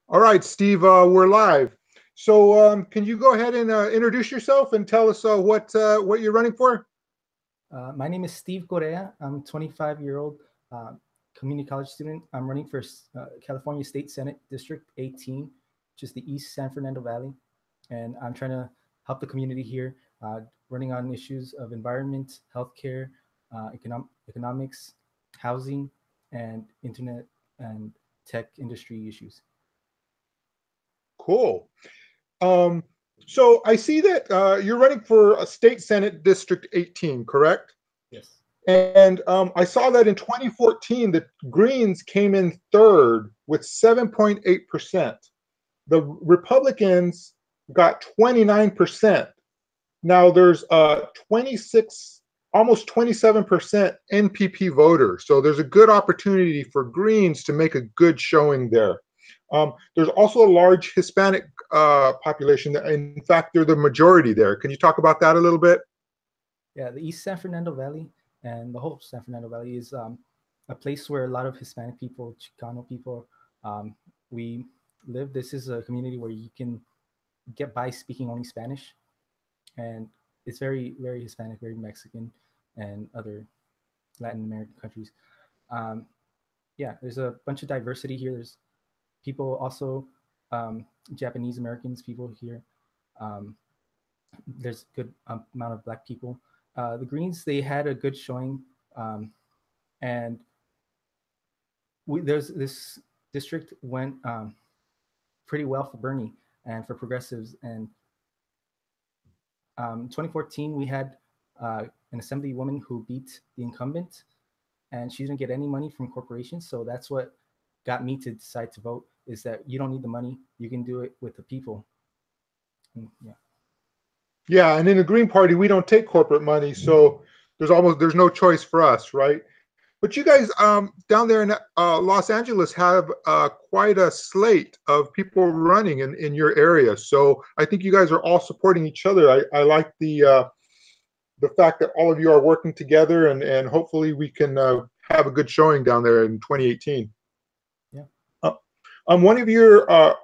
All right, Steve, we're live. So, can you go ahead and introduce yourself and tell us what you're running for? My name is Steve Correa. I'm a 25-year-old uh, community college student. I'm running for California State Senate District 18, which is the East San Fernando Valley. And I'm trying to help the community here, running on issues of environment, healthcare, economics, housing, and internet and tech industry issues. Cool. Um, so I see that you're running for a state senate district 18, correct? Yes. And I saw that in 2014, the Greens came in third with 7.8%. The Republicans got 29%. Now there's 26, almost 27% NPP voters. So there's a good opportunity for Greens to make a good showing there. There's also a large Hispanic population. In fact, they're the majority there. Can you talk about that a little bit? Yeah, the East San Fernando Valley and the whole San Fernando Valley is a place where a lot of Hispanic people, Chicano people, um, we live. This is a community where you can get by speaking only Spanish, and it's very, very Hispanic, very Mexican, and other Latin American countries. Um, yeah, there's a bunch of diversity here. There's people also, um, Japanese Americans people here. Um, there's a good amount of black people. The Greens, they had a good showing, um, and there's this district went pretty well for Bernie and for progressives. And 2014, we had an assemblywoman who beat the incumbent, and she didn't get any money from corporations. So that's what got me to decide to vote. Is that you don't need the money; you can do it with the people. And yeah. Yeah, and in the Green Party, we don't take corporate money, so there's no choice for us, right? But you guys down there in Los Angeles have quite a slate of people running in your area. So I think you guys are all supporting each other. I like the fact that all of you are working together, and hopefully we can have a good showing down there in 2018. Yeah. Uh, One of your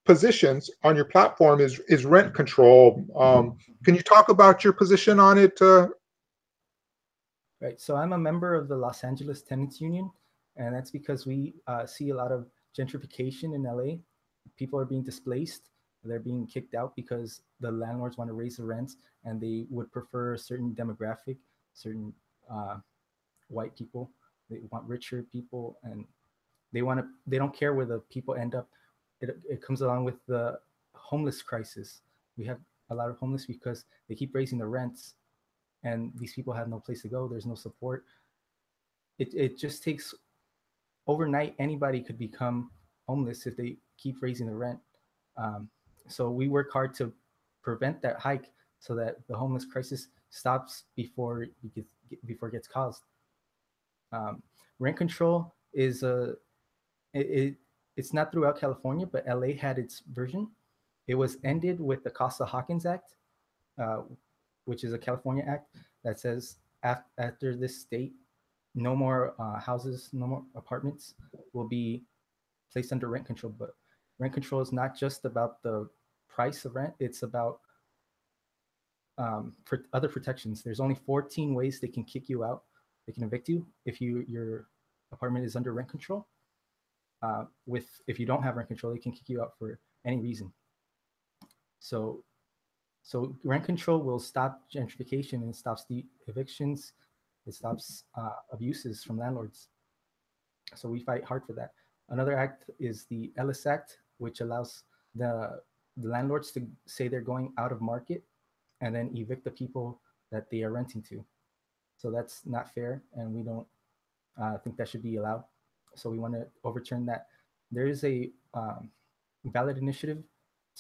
positions on your platform is rent control. Can you talk about your position on it? Right. So I'm a member of the Los Angeles Tenants Union, and that's because we see a lot of gentrification in LA. People are being displaced. They're being kicked out because the landlords want to raise the rents, and they would prefer a certain demographic, certain uh, white people. They want richer people, and they want to. They don't care where the people end up. It comes along with the homeless crisis. We have a lot of homeless because they keep raising the rents, and these people have no place to go. There's no support. It just takes overnight. Anybody could become homeless if they keep raising the rent. Um, so we work hard to prevent that hike so that the homeless crisis stops before it gets caused. Um, Rent control is it's not throughout California, but LA had its version. It was ended with the Costa Hawkins Act, uh, which is a California act that says after this state, no more houses, no more apartments will be placed under rent control. But rent control is not just about the price of rent; it's about for other protections. There's only 14 ways they can kick you out. They can evict you if your apartment is under rent control. With if you don't have rent control, they can kick you out for any reason. So rent control will stop gentrification and it stops the evictions. It stops abuses from landlords. So we fight hard for that. Another act is the Ellis Act, which allows the landlords to say they're going out of market and then evict the people that they are renting to. So that's not fair, and we don't think that should be allowed. So we want to overturn that. There is a ballot initiative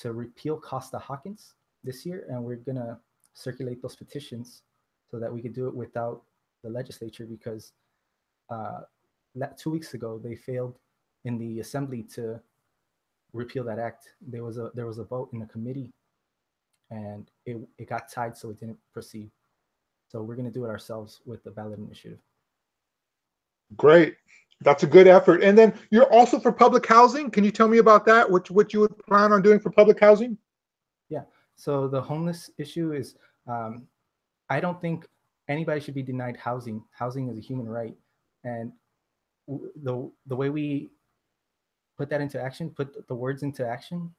to repeal Costa Hawkins this year, and we're gonna circulate those petitions so that we could do it without the legislature because 2 weeks ago they failed in the assembly to repeal that act. There was a vote in the committee, and it got tied, so it didn't proceed. So we're gonna do it ourselves with the ballot initiative. Great. That's a good effort. And then you're also for public housing. Can you tell me about that? What you would plan on doing for public housing? Yeah. So the homeless issue is, um, I don't think anybody should be denied housing. Housing is a human right, and the way we put that into action, put the words into action,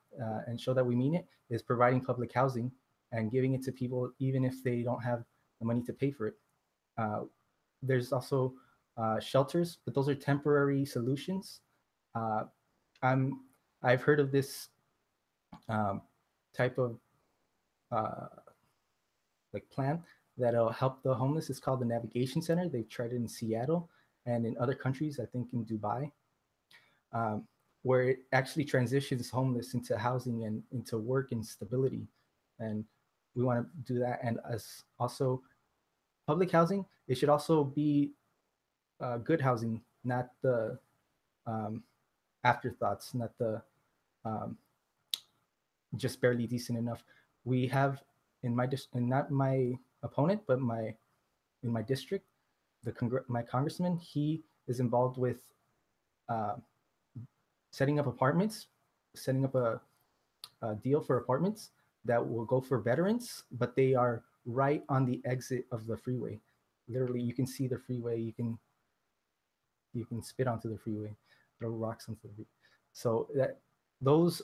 and show that we mean it, is providing public housing and giving it to people even if they don't have the money to pay for it. Uh, there's also shelters, but those are temporary solutions. Uh, I'm I've heard of this um, type of uh, like plan that'll help the homeless. It's called the Navigation Center. They've tried it in Seattle and in other countries, I think in Dubai, um, where it actually transitions homeless into housing and into work and stability. And we want to do that. And as also public housing, it should also be good housing, not the um, afterthoughts, not the um, just barely decent enough. We have in my and not my opponent, but my in my district, my congressman, he is involved with uh, setting up apartments, setting up a deal for apartments that will go for veterans, but they are right on the exit of the freeway. Literally, you can see the freeway. You can spit onto the freeway, throw rocks onto the freeway. So that those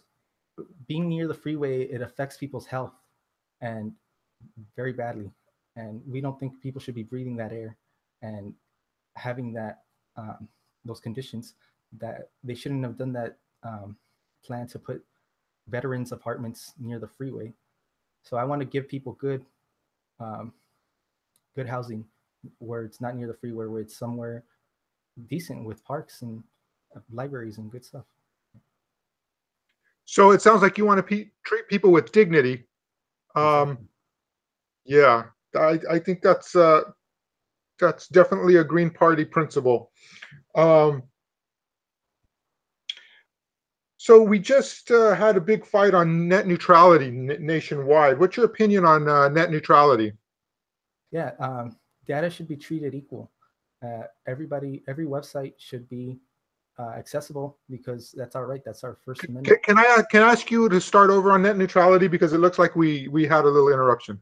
being near the freeway, it affects people's health and very badly. And we don't think people should be breathing that air and having that those conditions. That they shouldn't have done that plan to put veterans apartments near the freeway. So I want to give people um, good housing where it's not near the freeway, where it's somewhere decent with parks and libraries and good stuff. So it sounds like you want to treat people with dignity. Um, Exactly. yeah, I think that's definitely a Green Party principle. Um, so we just had a big fight on net neutrality nationwide. What's your opinion on net neutrality? Yeah, data should be treated equal. Every website should be accessible because that's our right. That's our First Amendment. Can I ask you to start over on net neutrality because it looks like we had a little interruption.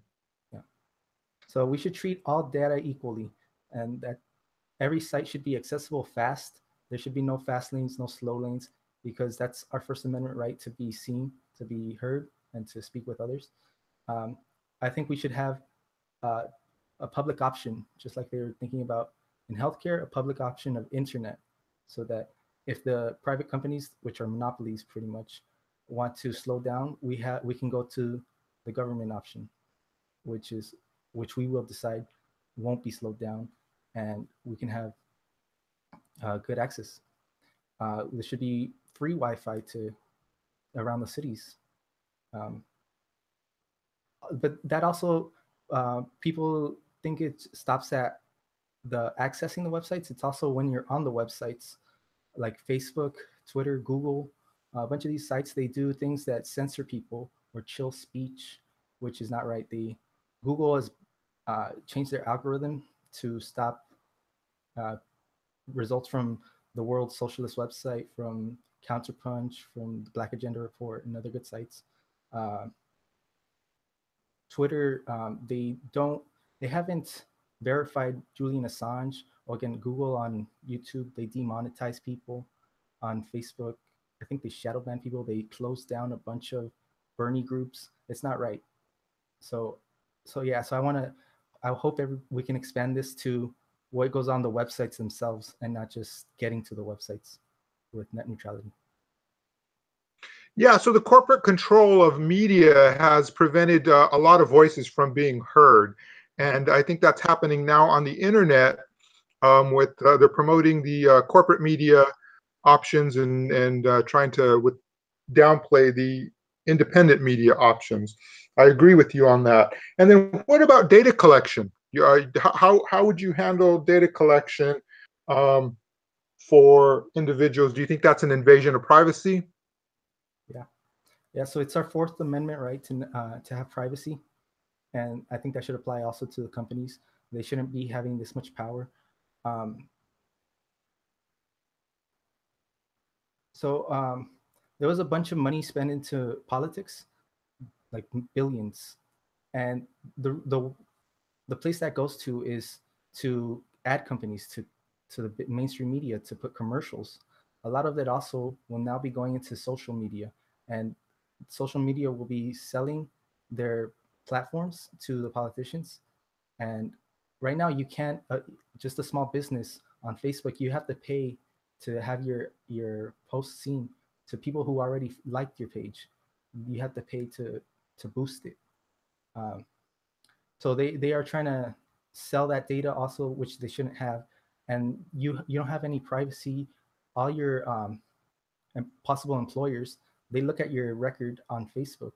Yeah. So we should treat all data equally, and that every site should be accessible fast. There should be no fast lanes, no slow lanes, because that's our First Amendment right to be seen, to be heard, and to speak with others. Um, I think we should have uh, a public option, just like they were thinking about in healthcare, a public option of internet, so that if the private companies, which are monopolies pretty much, want to slow down, we can go to the government option, which is which we will decide won't be slowed down, and we can have good access. There should be free Wi-Fi to around the cities, um, but that also people think it stops at the accessing the websites. It's also when you're on the websites, like Facebook, Twitter, Google, a bunch of these sites, they do things that censor people or chill speech, which is not right. Google has changed their algorithm to stop uh, results from the World Socialist website, from Counterpunch, from the Black Agenda Report, and other good sites. Uh, Twitter, they haven't verified Julian Assange. Or again, Google on YouTube, they demonetize people. On Facebook, I think they shadow ban people. They closed down a bunch of Bernie groups. It's not right. So, so yeah. So I hope we can expand this to what goes on the websites themselves and not just getting to the websites with net neutrality. Yeah, so the corporate control of media has prevented a lot of voices from being heard. And I think that's happening now on the internet with they're promoting the corporate media options and trying to downplay the independent media options. I agree with you on that. And then what about data collection? How would you handle data collection um, for individuals? Do you think that's an invasion of privacy? Yeah, yeah. So it's our Fourth Amendment right to have privacy, and I think that should apply also to the companies. They shouldn't be having this much power. Um, So there was a bunch of money spent into politics, like billions, and the place that goes to is to ad companies, to the mainstream media, to put commercials. A lot of it also will now be going into social media, and social media will be selling their platforms to the politicians. And right now, you can't just a small business on Facebook. You have to pay to have your post seen to people who already liked your page. You have to pay to boost it. Um, so they are trying to sell that data also, which they shouldn't have. And you don't have any privacy. All your possible employers, they look at your record on Facebook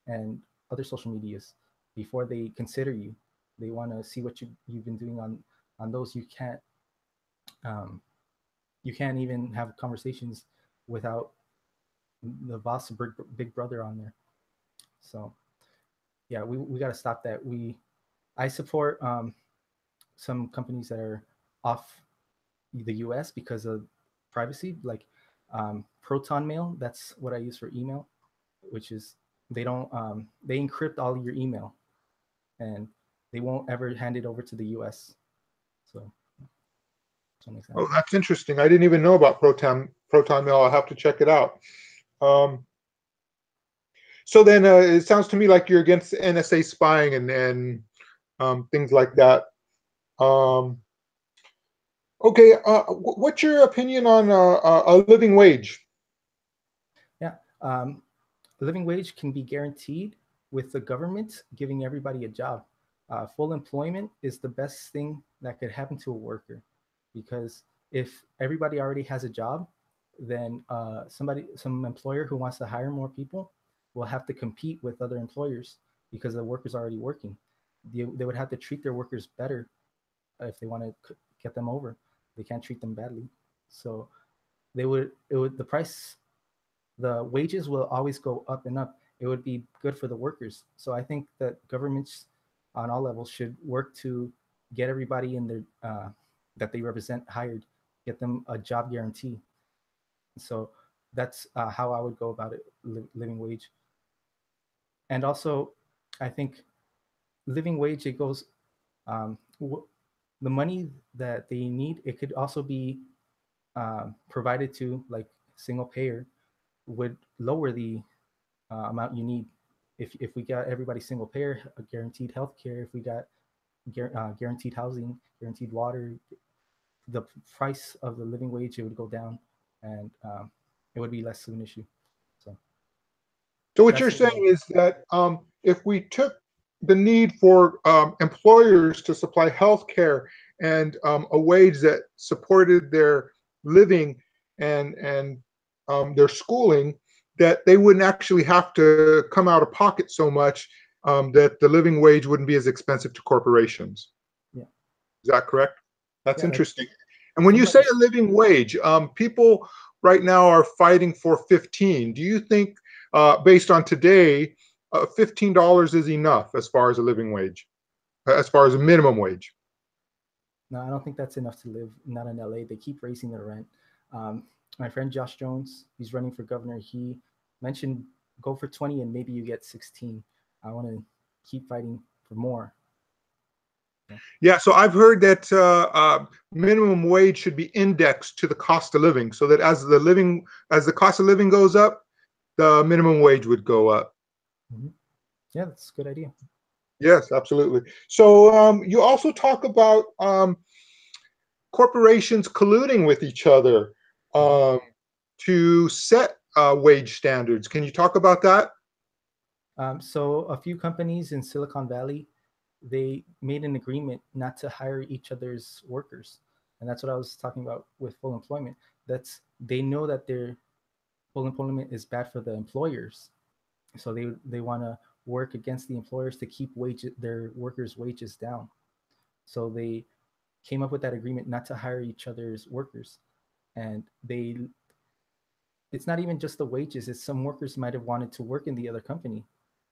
and other social medias before they consider you. They want to see what you've been doing on those. Um, you can't even have conversations without the boss, big brother on there. So yeah, we got to stop that. I support some companies that are off the US because of privacy, like Proton Mail. That's what I use for email, which is they don't they encrypt all your email, and they won't ever hand it over to the US. So that's one Oh, example. that's interesting. I didn't even know about Proton Mail. I'll have to check it out. Um, so then it sounds to me like you're against NSA spying and things like that. Um, okay, what's your opinion on a living wage? Yeah, the living wage can be guaranteed with the government giving everybody a job. Full employment is the best thing that could happen to a worker, because if everybody already has a job, then some employer who wants to hire more people will have to compete with other employers because the workers are already working. They would have to treat their workers better if they want to get them over. They can't treat them badly. So the price, the wages will always go up and up. It would be good for the workers. So I think that governments on all levels should work to get everybody in their that they represent hired, get them a job guarantee. So that's how I would go about it, living wage. And also, I think living wage, it goes um, the money that they need. It could also be provided to like single payer would lower the amount you need. If we got everybody single payer, guaranteed health care, if we got guaranteed housing, guaranteed water, the price of the living wage, it would go down, and it would be less of an issue. So So what that's you're the way. saying is that if we took the need for employers to supply health care and a wage that supported their living and their schooling, that they wouldn't actually have to come out of pocket so much, that the living wage wouldn't be as expensive to corporations. Yeah, Is that correct? That's yeah, like interesting. And when you say somebody. a living wage, people right now are fighting for 15. Do you think, based on today, $15 is enough as far as a living wage, as far as a minimum wage? No, I don't think that's enough to live. Not in LA. They keep raising the rent. Um, my friend Josh Jones, he's running for governor. He mentioned go for 20 and maybe you get 16. I want to keep fighting for more. So, Yeah, so I've heard that minimum wage should be indexed to the cost of living, so that as the cost of living goes up, the minimum wage would go up. mhm. Yeah, that's a good idea. Yes, absolutely. So you also talk about corporations colluding with each other Mhm. um, to set wage standards. Can you talk about that? So a few companies in Silicon Valley, they made an agreement not to hire each other's workers, and that's what I was talking about with full employment. That's they know that their full employment is bad for the employers, so they want to work against the employers to keep their workers' wages down. So they came up with that agreement not to hire each other's workers, and it's not even just the wages. It's some workers might have wanted to work in the other company.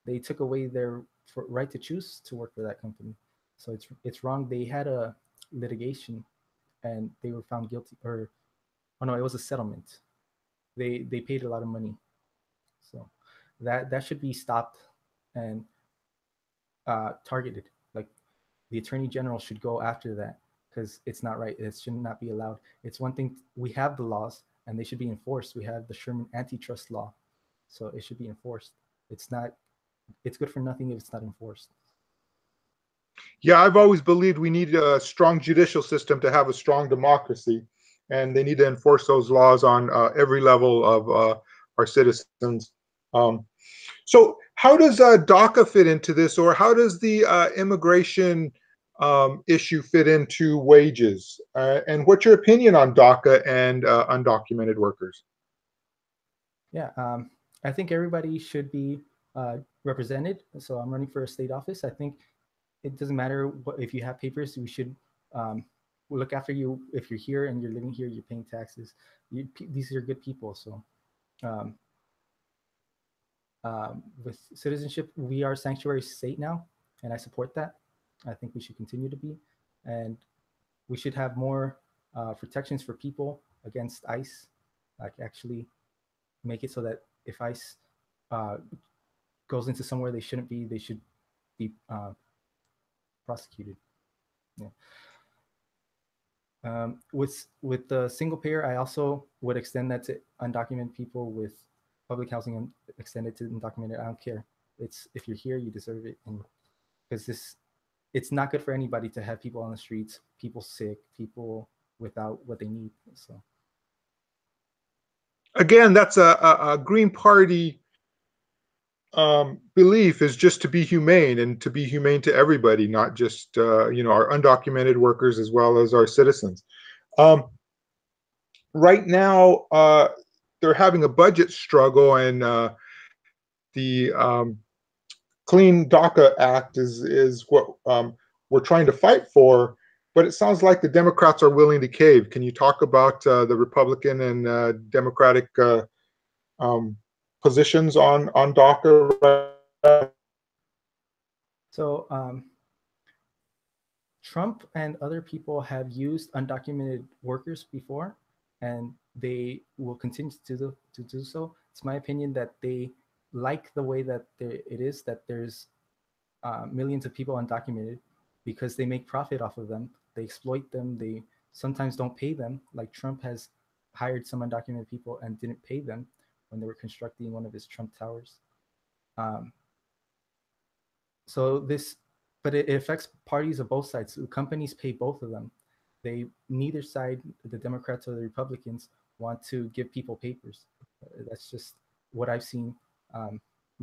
They took away their right to choose to work for that company. So it's wrong. They had a litigation, and they were found guilty. Or oh no, it was a settlement. they paid a lot of money. So that should be stopped and targeted. Like the attorney general should go after that because it's not right. It should not be allowed. It's one thing we have the laws and they should be enforced. We have the Sherman antitrust law, so it should be enforced. It's not. It's good for nothing if it's not enforced. Yeah, I've always believed we need a strong judicial system to have a strong democracy, and they need to enforce those laws on every level of our citizens. Um, so, how does DACA fit into this, or how does the immigration issue fit into wages? And what's your opinion on DACA and undocumented workers? Yeah, I think everybody should be represented. So I'm running for a state office. I think it doesn't matter what, if you have papers. We should look after you if you're here and you're living here. You're paying taxes. These are good people. So um, with citizenship, we are a sanctuary state now, and I support that. I think we should continue to be, and we should have more protections for people against ICE. Like actually make it so that if ICE uh, goes into somewhere they shouldn't be, they should be prosecuted. Yeah. With the single payer, I also would extend that to undocumented people with public housing and extend it to undocumented. I don't care. It's if you're here, you deserve it, and because it's not good for anybody to have people on the streets, people sick, people without what they need. So Again, that's a Green Party belief, is just to be humane and to be humane to everybody, not just our undocumented workers as well as our citizens. Um, right now, they're having a budget struggle, and the Clean DACA Act is what we're trying to fight for. But it sounds like the Democrats are willing to cave. Can you talk about the Republican and Democratic um, positions on DACA? so Trump and other people have used undocumented workers before, and they will continue to do so. It's my opinion that they like the way that it is, that there's millions of people undocumented because they make profit off of them. They exploit them. They sometimes don't pay them. Like Trump has hired some undocumented people and didn't pay them when they were constructing one of his Trump towers. Um, so this, but it affects parties of both sides. So companies pay both of them. They neither side, the Democrats or the Republicans, want to give people papers. That's just what I've seen.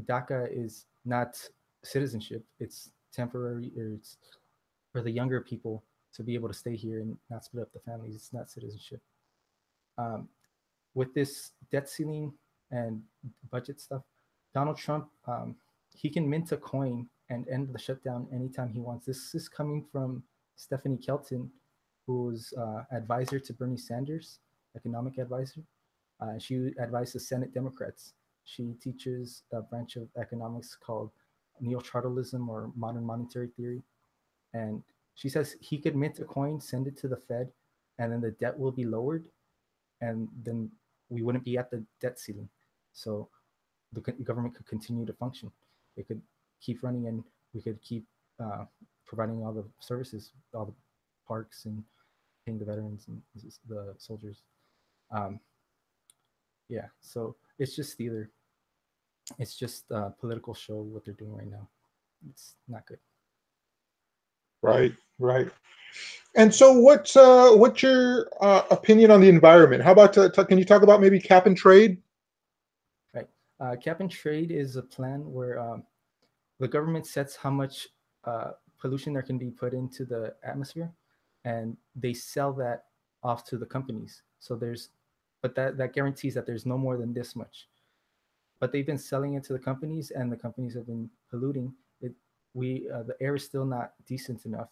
DACA is not citizenship. It's temporary, or it's for the younger people to be able to stay here and not split up the families. It's not citizenship. Um, with this debt ceiling and budget stuff, Donald Trump, he can mint a coin and end the shutdown anytime he wants. This is coming from Stephanie Kelton, who's advisor to Bernie Sanders, economic advisor. She advised the Senate Democrats. She teaches a branch of economics called neo-chartalism or modern monetary theory. And she says he could mint a coin, send it to the Fed, and then the debt will be lowered, and then we wouldn't be at the debt ceiling. So the government could continue to function. It could keep running, and we could keep providing all the services, all the parks, and paying the veterans and the soldiers. Um, yeah, so it's just theater. It's just a political show what they're doing right now. It's not good. Right, right. And so, what's your opinion on the environment? How about can you talk about maybe cap and trade? Right. Cap and trade is a plan where the government sets how much pollution there can be put into the atmosphere, and they sell that off to the companies. So but that guarantees that there's no more than this much. But they've been selling it to the companies, and the companies have been polluting it. The air is still not decent enough.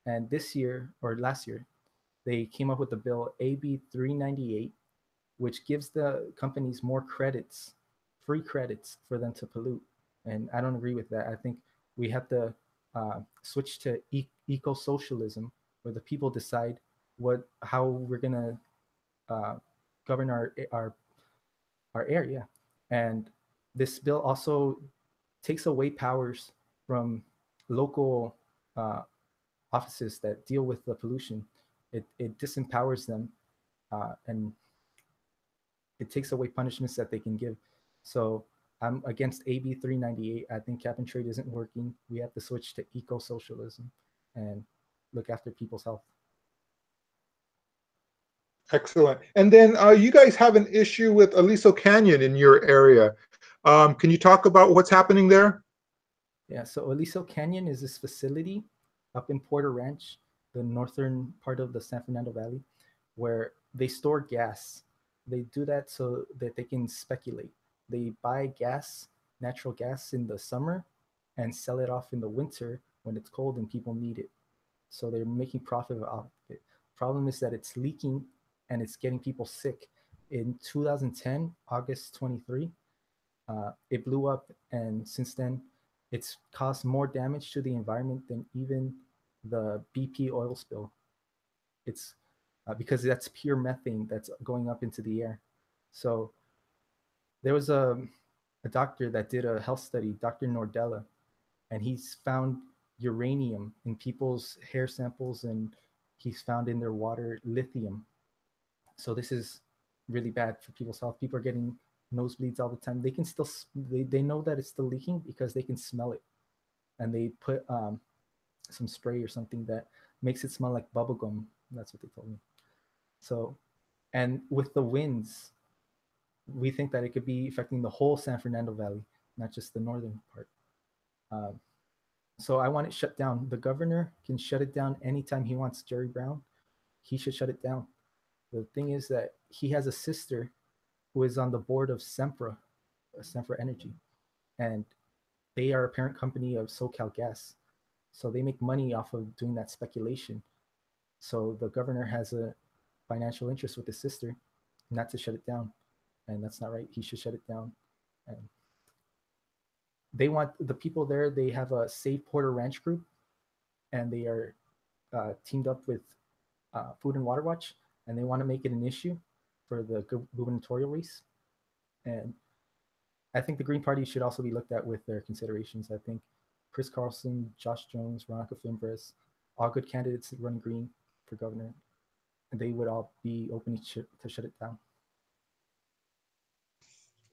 And this year or last year, they came up with the bill AB 398, which gives the companies more credits, free credits for them to pollute. And I don't agree with that. I think we have to switch to eco-socialism, where the people decide how we're gonna uh, govern our our air, yeah. And this bill also takes away powers from local uh, offices that deal with the pollution. It disempowers them, and it takes away punishments that they can give. So I'm against AB 398. I think cap and trade isn't working. We have to switch to eco socialism and look after people's health. Excellent. And then you guys have an issue with Aliso Canyon in your area. Can you talk about what's happening there? Yeah, so Aliso Canyon is this facility up in Porter Ranch, the northern part of the San Fernando Valley, where they store gas. They do that so that they can speculate. They buy gas, natural gas in the summer, and sell it off in the winter when it's cold and people need it. So they're making profit off it. Problem is that it's leaking and it's getting people sick. In 2010, August 23, it blew up, and since then, it's caused more damage to the environment than even the BP oil spill. It's because that's pure methane that's going up into the air. So there was a doctor that did a health study, Dr. Nordella, and he's found uranium in people's hair samples, and he's found in their water lithium. So this is really bad for people's health. People are getting nosebleeds all the time. They can still they know that it's still leaking because they can smell it, and they put some spray or something that makes it smell like bubblegum. That's what they told me. So, and with the winds, we think that it could be affecting the whole San Fernando Valley, not just the northern part. Um, so I want it shut down. The governor can shut it down anytime he wants. Jerry Brown, he should shut it down. The thing is that he has a sister who is on the board of Sempra Energy, and they are a parent company of SoCal Gas. So they make money off of doing that speculation. So the governor has a financial interest with his sister not to shut it down. And that's not right. He should shut it down. And they want the people there, they have a Save Porter Ranch group, and they are teamed up with Food and Water Watch, and they want to make it an issue for the gubernatorial race. And I think the Green Party should also be looked at with their considerations. I think Chris Carlson, Josh Jones, Veronica Fimbres, all good candidates to run Green for governor, and they would all be open to shut it down.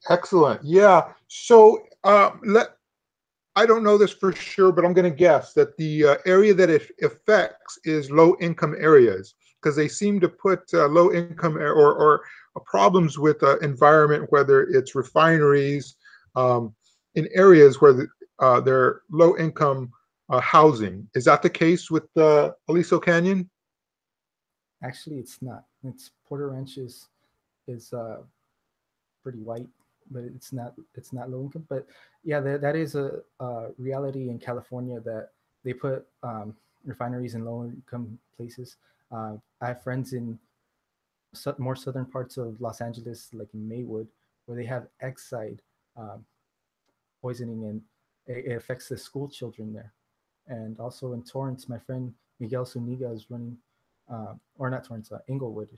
Excellent. Yeah. So I don't know this for sure, but I'm going to guess that the area that it affects is low income areas, because they seem to put low income or problems with environment, whether it's refineries, in areas where they're low income housing. Is that the case with Aliso Canyon? Actually, it's not. It's Porter Ranch is pretty white, but it's not low income. But yeah, that is a reality in California, that they put refineries in low income places. I have friends in more southern parts of Los Angeles, like in Maywood, where they have Exide um, poisoning, and it affects the school children there. And also in Torrance, my friend Miguel Zuniga is running, or not Torrance, Inglewood.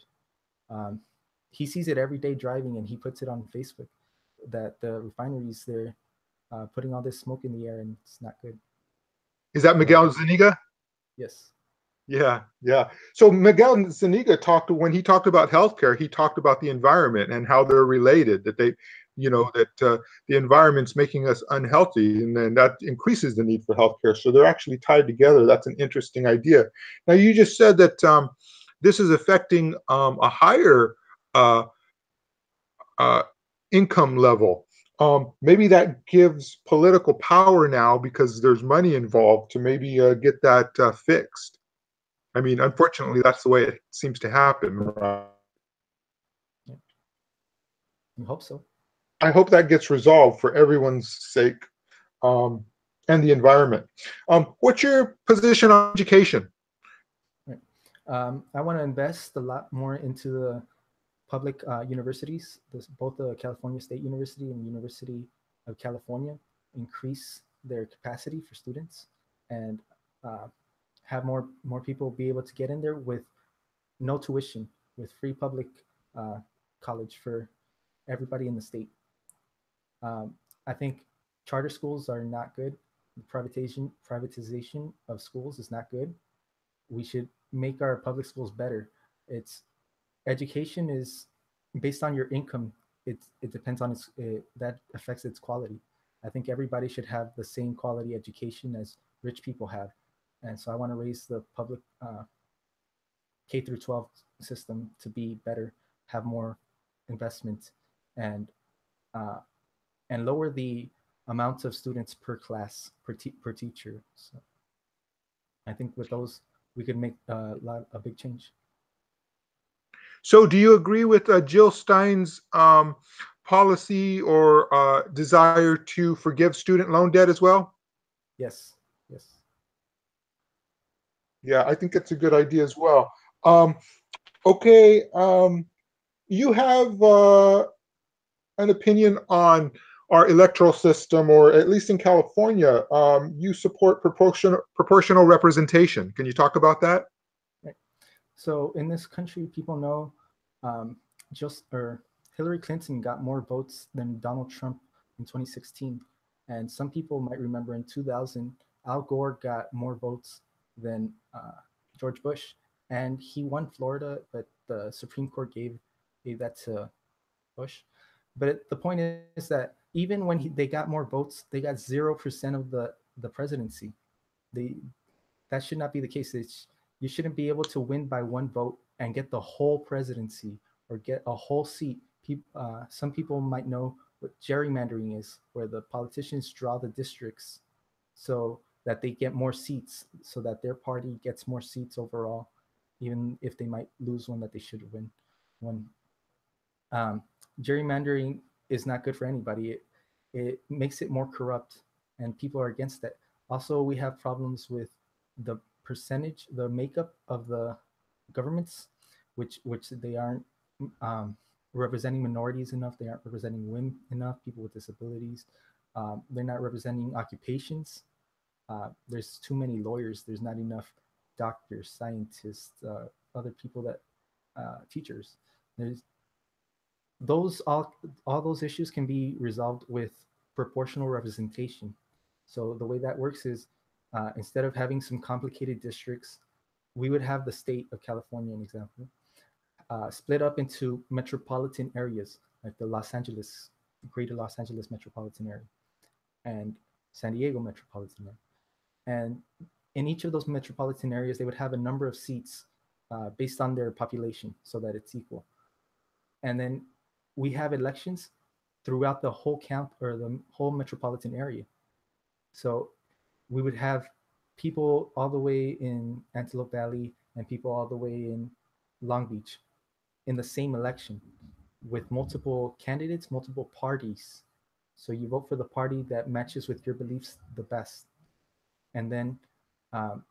Um, he sees it every day driving, and he puts it on Facebook that the refineries, they're putting all this smoke in the air, and it's not good. Is that So Miguel Zuniga? yes. Yeah, yeah. So Miguel Zuniga when he talked about healthcare, he talked about the environment and how they're related, that the environment's making us unhealthy, and then that increases the need for healthcare. So they're actually tied together. That's an interesting idea. Now, you just said that this is affecting a higher uh, uh, income level. Maybe that gives political power now, because there's money involved, to maybe get that fixed. I mean, unfortunately, that's the way it seems to happen. Right? Yeah, I hope so. I hope that gets resolved for everyone's sake, um, and the environment. What's your position on education? Right. I want to invest a lot more into the public universities, both the California State University and University of California, increase their capacity for students, and uh, have more people be able to get in there with no tuition, with free public uh, college for everybody in the state. Um, I think charter schools are not good. The privatization of schools is not good. We should make our public schools better. It's education is based on your income. It depends on that affects its quality. I think everybody should have the same quality education as rich people have, and so I want to raise the public K through 12 system to be better, have more investment, and uh, and lower the amount of students per class per teacher. So I think with those we could make a big change. So, do you agree with Jill Stein's policy or desire to forgive student loan debt as well? Yes, yes. Yeah, I think it's a good idea as well. Um, okay, you have an opinion on our electoral system, or at least in California, you support proportional representation. Can you talk about that? Right. So in this country, people know um, just or Hillary Clinton got more votes than Donald Trump in 2016, and some people might remember in 2000, Al Gore got more votes than George Bush, and he won Florida, but the Supreme Court gave that to Bush. But the point is that even when they got more votes, they got 0% of the presidency. They That should not be the case. You shouldn't be able to win by one vote and get the whole presidency or get a whole seat. Some people might know what gerrymandering is, where the politicians draw the districts so that they get more seats, so that their party gets more seats overall, even if they might lose one that they should win. One um, gerrymandering is not good for anybody. It makes it more corrupt, and people are against that. Also, we have problems with the percentage, the makeup of the governments, which they aren't um, representing minorities enough. They aren't representing women enough, people with disabilities. They're not representing occupations. There's too many lawyers. There's not enough doctors, scientists, other people that teachers. There's those all those issues can be resolved with proportional representation. So the way that works is instead of having some complicated districts, we would have the state of California, an example, split up into metropolitan areas like the Greater Los Angeles metropolitan area, and San Diego metropolitan area. And in each of those metropolitan areas, they would have a number of seats based on their population so that it's equal. And then we have elections throughout the whole count or the whole metropolitan area. So we would have people all the way in Antelope Valley and people all the way in Long Beach in the same election with multiple candidates, multiple parties. So you vote for the party that matches with your beliefs the best. And then um,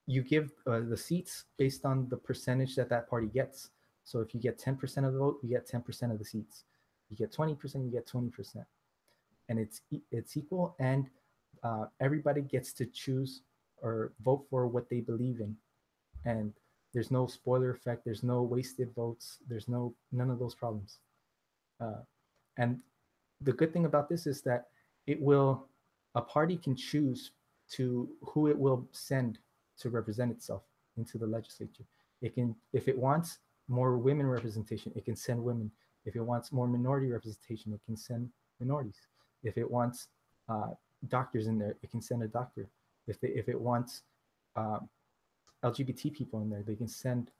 you give the seats based on the percentage that that party gets. So if you get 10% of the vote, you get 10% of the seats. You get 20%, you get 20%, and it's equal. And everybody gets to choose or vote for what they believe in. And there's no spoiler effect. There's no wasted votes. There's none of those problems. Uh, and the good thing about this is that it will a party can choose to who it will send to represent itself into the legislature. It can, if it wants more women representation, it can send women. If it wants more minority representation, it can send minorities. If it wants uh, doctors in there, it can send a doctor. If it wants um, LGBT people in there, they can send.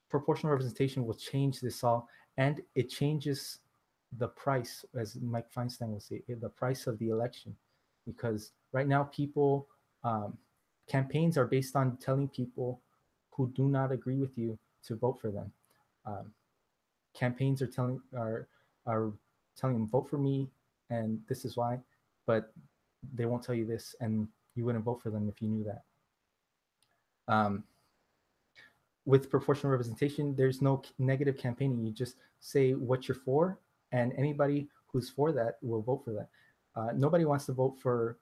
Proportional representation will change this all, and it changes the price, as Mike Feinstein will say, the price of the election, because right now campaigns are based on telling people who do not agree with you to vote for them. Um, Campaigns are telling them vote for me, and this is why, but they won't tell you this, and you wouldn't vote for them if you knew that. Um, with proportional representation, there's no negative campaigning. You just say what you're for, and anybody who's for that will vote for that. Nobody wants to vote for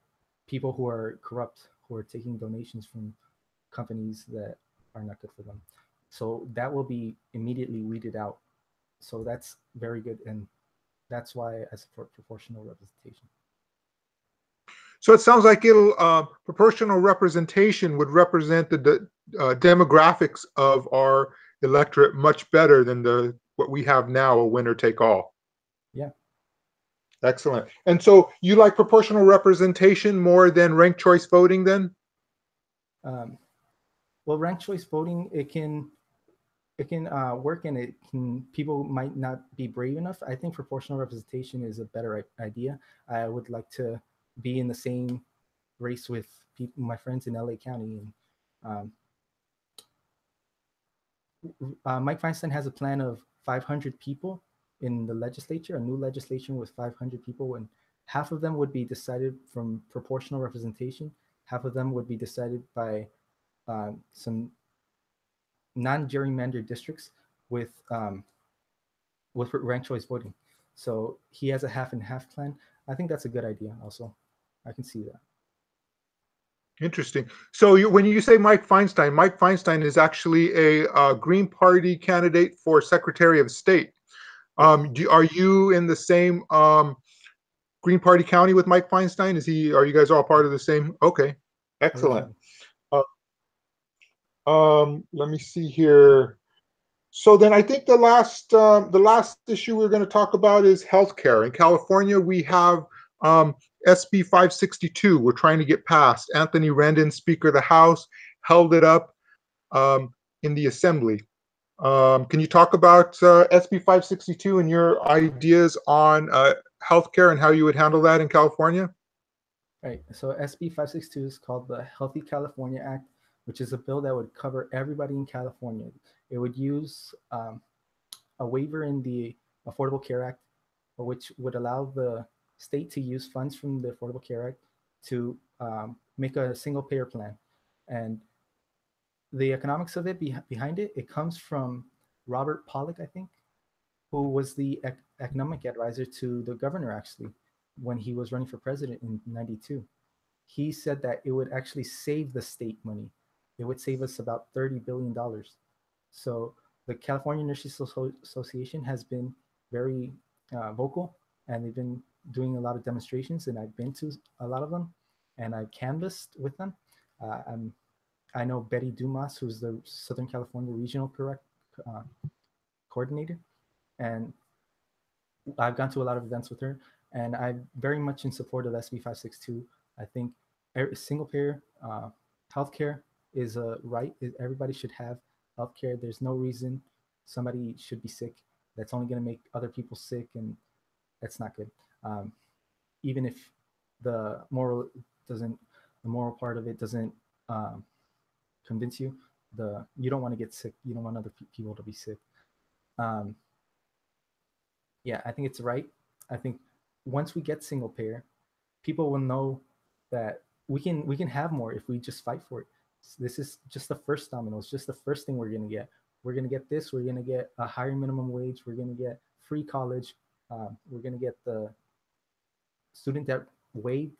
people who are corrupt, who are taking donations from companies that are not good for them. So that will be immediately weeded out. So that's very good, and that's why I support proportional representation. So it sounds like proportional representation would represent the demographics of our electorate much better than what we have now, a winner take all. Yeah. Excellent. And so you like proportional representation more than ranked choice voting then? Well, ranked choice voting, it can work, and people might not be brave enough. I think proportional representation is a better idea. I would like to be in the same race with my friends in LA County, and Mike Feinstein has a plan of 500 people in the legislature, a new legislation with 500 people, and half of them would be decided from proportional representation. Half of them would be decided by some non-gerrymandered districts with ranked choice voting. So he has a half and half plan. I think that's a good idea. Also, I can see that. Interesting. So when you say Mike Feinstein is actually a Green Party candidate for Secretary of State. Are you in the same Green Party county with Mike Feinstein? Are you guys all part of the same? Okay, excellent. Let me see here. So then I think the last issue we're going to talk about is healthcare. In California, we have SB 562. We're trying to get passed. Anthony Rendon, Speaker of the House, held it up in the Assembly. Can you talk about SB 562 and your ideas on healthcare and how you would handle that in California? Right. So SB 562 is called the Healthy California Act, which is a bill that would cover everybody in California. It would use a waiver in the Affordable Care Act, which would allow the state to use funds from the Affordable Care Act to make a single payer plan. And the economics of it behind it comes from Robert Pollack, I think, who was the economic advisor to the governor, actually, when he was running for president in 92. He said that it would actually save the state money. It would save us about $30 billion. So the California Nurses Association has been very vocal, and they've been doing a lot of demonstrations, and I've been to a lot of them, and I've canvassed with them. I know Betty Dumas, who's the Southern California Regional Coordinator, and I've gone to a lot of events with her, and I'm very much in support of SB 562. I think single payer healthcare is a right. Everybody should have healthcare. There's no reason somebody should be sick. That's only going to make other people sick, and that's not good. Even if the moral part of it doesn't convince you, you don't want to get sick. You don't want other people to be sick. Yeah, I think it's right. I think once we get single payer, people will know that we can have more if we just fight for it. This is just the first domino. It's just the first thing we're gonna get. We're gonna get this. We're gonna get a higher minimum wage. We're gonna get free college. We're gonna get the student debt waived,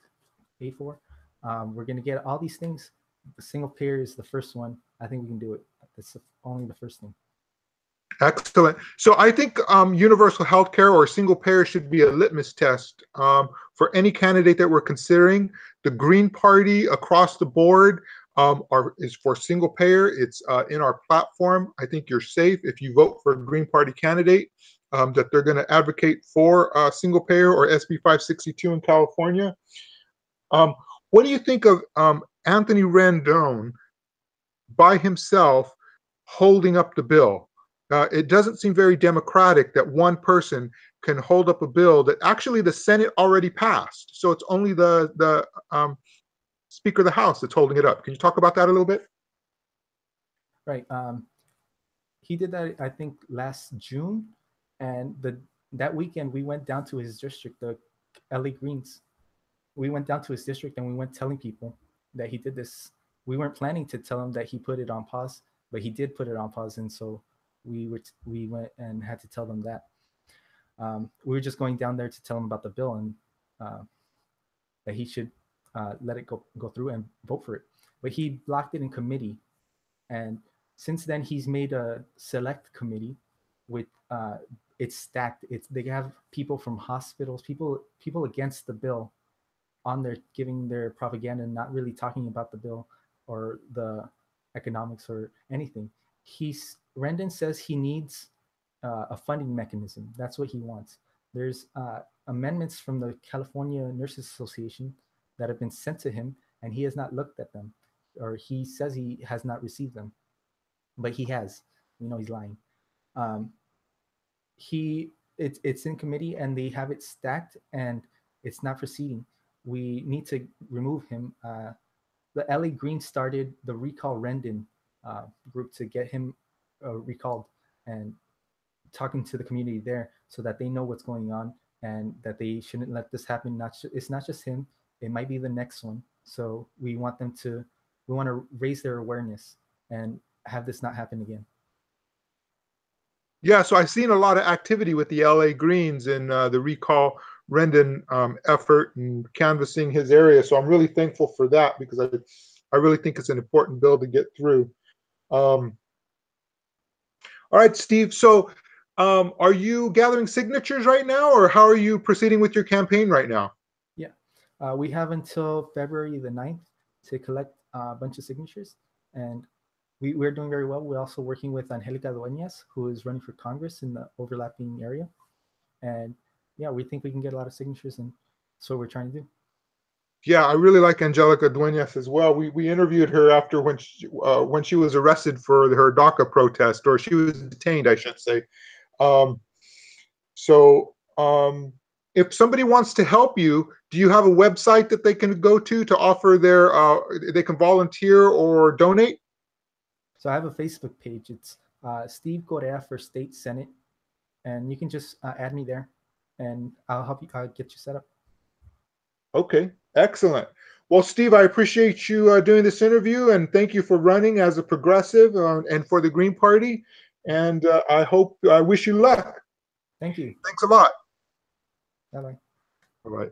paid for. We're gonna get all these things. The single payer is the first one. I think we can do it. That's only the first thing. Excellent. So I think universal health care or single payer should be a litmus test for any candidate that we're considering. The Green Party across the board is for single payer. It's in our platform. I think you're safe if you vote for a Green Party candidate that they're going to advocate for single payer or SB 562 in California. What do you think of Anthony Rendon by himself holding up the bill? It doesn't seem very democratic that one person can hold up a bill that actually the Senate already passed. So it's only the Speaker of the House that's holding it up. Can you talk about that a little bit? Right. He did that, I think, last June. And that weekend, we went down to his district, the LA Greens. We went down to his district and we went telling people that he did this. We weren't planning to tell him that he put it on pause, but he did put it on pause. And so we went and had to tell them that. We were just going down there to tell him about the bill and that he should let it go through and vote for it. But he blocked it in committee. And since then, he's made a select committee with it's stacked. They have people from hospitals, people against the bill on there giving their propaganda and not really talking about the bill or the economics or anything. Rendon says he needs a funding mechanism. That's what he wants. There's amendments from the California Nurses Association that have been sent to him, and he has not looked at them, or he says he has not received them, but he has. We know he's lying. It's in committee, and they have it stacked, and it's not proceeding. We need to remove him. The LA Green started the Recall Rendon group to get him recalled, and talking to the community there so that they know what's going on and that they shouldn't let this happen. It's not just him. It might be the next one. So we want to raise their awareness and have this not happen again. Yeah, so I've seen a lot of activity with the LA Greens in the Recall Rendon effort and canvassing his area. So I'm really thankful for that, because I really think it's an important bill to get through. All right, Steve. So are you gathering signatures right now, or how are you proceeding with your campaign right now? Yeah, we have until February the 9th to collect a bunch of signatures, and we're doing very well. We're also working with Angelica Dueñas, who is running for Congress in the overlapping area. And yeah, we think we can get a lot of signatures, and so we're trying to do. Yeah, I really like Angelica Dueñas as well. We interviewed her after when she was arrested for her DACA protest, or she was detained, I should say. If somebody wants to help you, do you have a website that they can go to offer they can volunteer or donate? So I have a Facebook page. It's Steve Correa for State Senate, and you can just add me there, and I'll help you get you set up. Okay, excellent. Well, Steve, I appreciate you doing this interview, and thank you for running as a progressive and for the Green Party. And I wish you luck. Thank you. Thanks a lot. Bye-bye. All right.